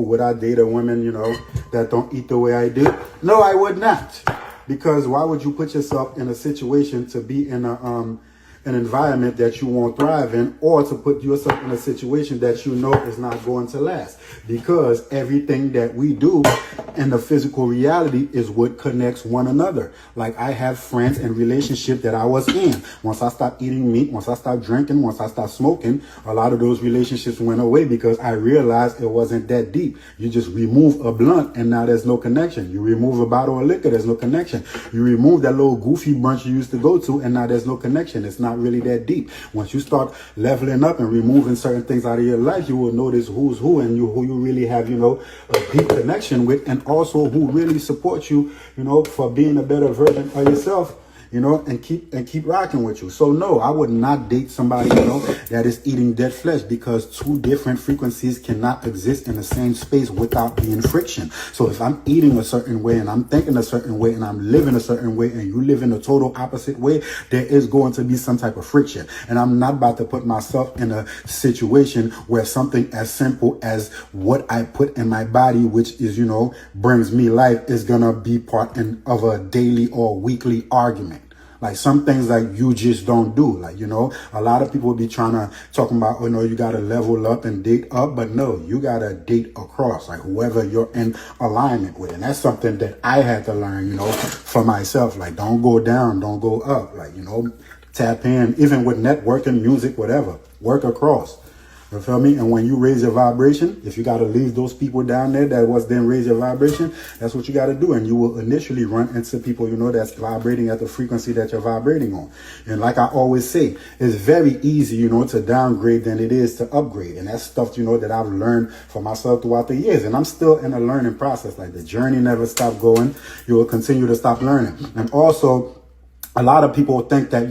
Would I date a woman, that don't eat the way I do? No, I would not. Because why would you put yourself in a situation to be in an environment that you won't thrive in, or to put yourself in a situation that you know is not going to last? Because everything that we do in the physical reality is what connects one another. Like, I have friends and relationships that I was in. Once I stopped eating meat, once I stopped drinking, once I stopped smoking, a lot of those relationships went away because I realized it wasn't that deep. You just remove a blunt and now there's no connection. You remove a bottle of liquor, there's no connection. You remove that little goofy brunch you used to go to and now there's no connection. It's not really that deep. Once you start leveling up and removing certain things out of your life, you will notice who's who and who you really have, a deep connection with, and also who really supports you, for being a better version of yourself, and keep rocking with you. So no, I would not date somebody, that is eating dead flesh, because two different frequencies cannot exist in the same space without being friction. So if I'm eating a certain way and I'm thinking a certain way and I'm living a certain way and you live in a total opposite way, there is going to be some type of friction. And I'm not about to put myself in a situation where something as simple as what I put in my body, which is, brings me life, is gonna be part of a daily or weekly argument. Like, some things like you just don't do. Like, a lot of people be trying to talking about, you got to level up and date up. But no, you got to date across, like whoever you're in alignment with. And that's something that I had to learn, for myself. Like, don't go down, don't go up. Like, tap in, even with networking, music, whatever, work across. You feel me? And when you raise your vibration, if you got to leave those people down there that was then raise your vibration, that's what you got to do. And you will initially run into people, that's vibrating at the frequency that you're vibrating on. And like I always say, it's very easy, to downgrade than it is to upgrade. And that's stuff, that I've learned for myself throughout the years. And I'm still in a learning process. Like, the journey never stops going. You will continue to stop learning. And also, a lot of people think that,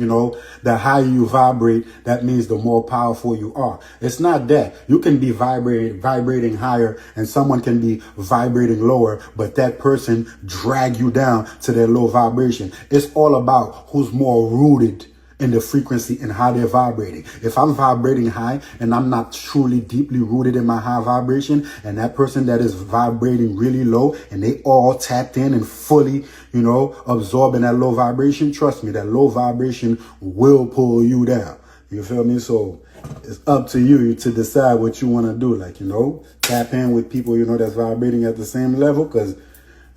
the higher you vibrate, that means the more powerful you are. It's not that. You can be vibrating higher, and someone can be vibrating lower, but that person drag you down to their low vibration. It's all about who's more rooted in the frequency and how they're vibrating. If I'm vibrating high and I'm not truly deeply rooted in my high vibration, and that person that is vibrating really low and they all tapped in and fully, absorbing that low vibration, trust me, that low vibration will pull you down. You feel me? So it's up to you to decide what you want to do. Like, tap in with people, that's vibrating at the same level, because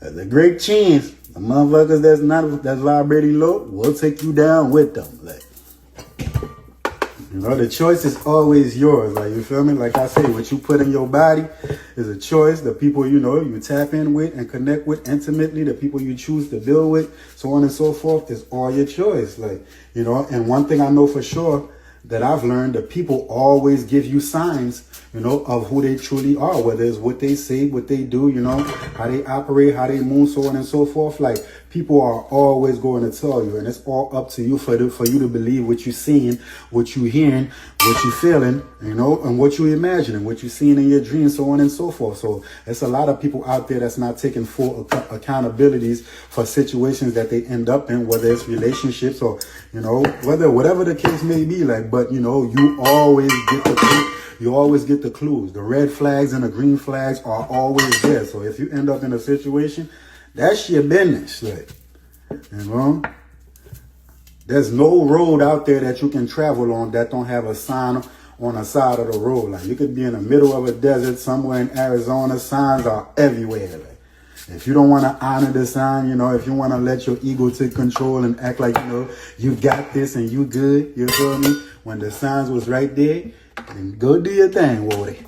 there's a great chance the motherfuckers that's vibrating low will take you down with them. Like, the choice is always yours. Like, you feel me? Like I say, what you put in your body is a choice. The people, you tap in with and connect with intimately, the people you choose to build with, so on and so forth, is all your choice. Like, and one thing I know for sure that I've learned, that people always give you signs, of who they truly are, whether it's what they say, what they do, how they operate, how they move, so on and so forth. Like, people are always going to tell you, and it's all up to you for you to believe what you're seeing, what you're hearing, what you're feeling, and what you're imagining, what you're seeing in your dreams, so on and so forth. So it's a lot of people out there that's not taking full accountabilities for situations that they end up in, whether it's relationships or, whatever the case may be. Like, but, you always get the clues. You always get the clues. The red flags and the green flags are always there. So if you end up in a situation, that's your business. Like, there's no road out there that you can travel on that don't have a sign on the side of the road. Like, you could be in the middle of a desert somewhere in Arizona. Signs are everywhere. Like, if you don't want to honor the sign, if you want to let your ego take control and act like, you got this and you good, you feel me? When the signs was right there, and go do your thing, Woody.